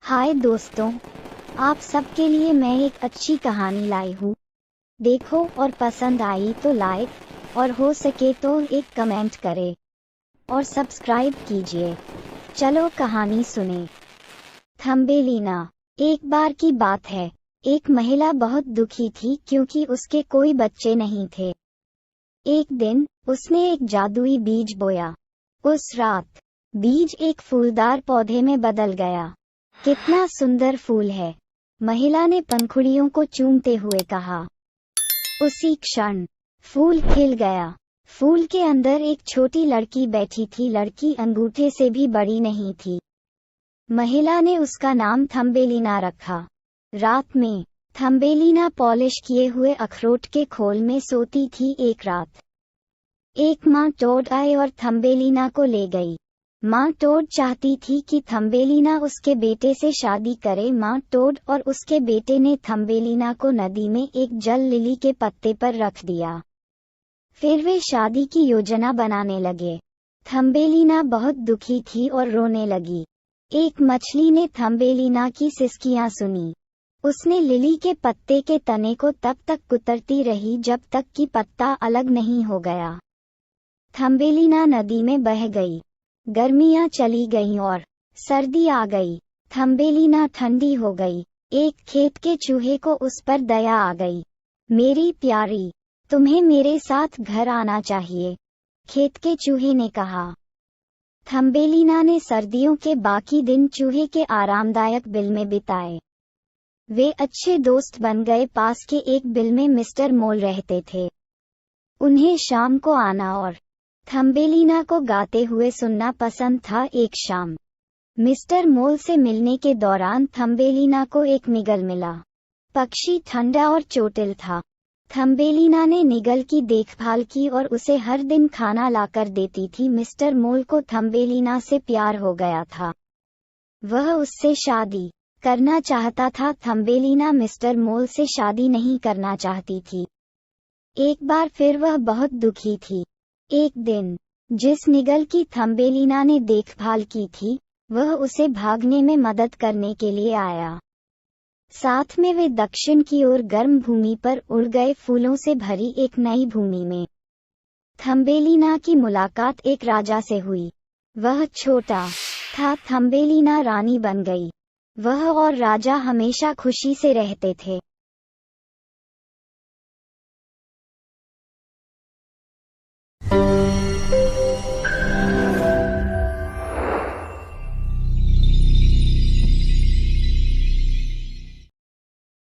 हाय दोस्तों, आप सबके लिए मैं एक अच्छी कहानी लाई हूँ। देखो और पसंद आई तो लाइक और हो सके तो एक कमेंट करें और सब्सक्राइब कीजिए। चलो कहानी सुने। थम्बेलिना। एक बार की बात है, एक महिला बहुत दुखी थी क्योंकि उसके कोई बच्चे नहीं थे। एक दिन उसने एक जादुई बीज बोया। उस रात बीज एक फूलदार पौधे में बदल गया। कितना सुंदर फूल है, महिला ने पंखुड़ियों को चूमते हुए कहा। उसी क्षण फूल खिल गया। फूल के अंदर एक छोटी लड़की बैठी थी। लड़की अंगूठे से भी बड़ी नहीं थी। महिला ने उसका नाम थम्बेलिना रखा। रात में थम्बेलिना पॉलिश किए हुए अखरोट के खोल में सोती थी। एक रात एक माँ टोड आई और थम्बेलिना को ले गई। माँ टोड चाहती थी कि थम्बेलिना उसके बेटे से शादी करे। माँ टोड और उसके बेटे ने थम्बेलिना को नदी में एक जल लिली के पत्ते पर रख दिया। फिर वे शादी की योजना बनाने लगे। थम्बेलिना बहुत दुखी थी और रोने लगी। एक मछली ने थम्बेलिना की सिसकियां सुनी। उसने लिली के पत्ते के तने को तब तक कुतरती रही जब तक कि पत्ता अलग नहीं हो गया। थम्बेलिना नदी में बह गई। गर्मियां चली गईं और सर्दी आ गई। थम्बेलिना ठंडी हो गई। एक खेत के चूहे को उस पर दया आ गई। मेरी प्यारी, तुम्हें मेरे साथ घर आना चाहिए, खेत के चूहे ने कहा। थम्बेलिना ने सर्दियों के बाकी दिन चूहे के आरामदायक बिल में बिताए। वे अच्छे दोस्त बन गए। पास के एक बिल में मिस्टर मोल रहते थे। उन्हें शाम को आना और थम्बेलिना को गाते हुए सुनना पसंद था। एक शाम मिस्टर मोल से मिलने के दौरान थम्बेलिना को एक निगल मिला। पक्षी ठंडा और चोटिल था। थम्बेलिना ने निगल की देखभाल की और उसे हर दिन खाना लाकर देती थी। मिस्टर मोल को थम्बेलिना से प्यार हो गया था। वह उससे शादी करना चाहता था। थम्बेलिना मिस्टर मोल से शादी नहीं करना चाहती थी। एक बार फिर वह बहुत दुखी थी। एक दिन जिस निगल की थम्बेलिना ने देखभाल की थी, वह उसे भागने में मदद करने के लिए आया। साथ में वे दक्षिण की ओर गर्म भूमि पर उड़ गए। फूलों से भरी एक नई भूमि में थम्बेलिना की मुलाकात एक राजा से हुई। वह छोटा था। थम्बेलिना रानी बन गई। वह और राजा हमेशा खुशी से रहते थे।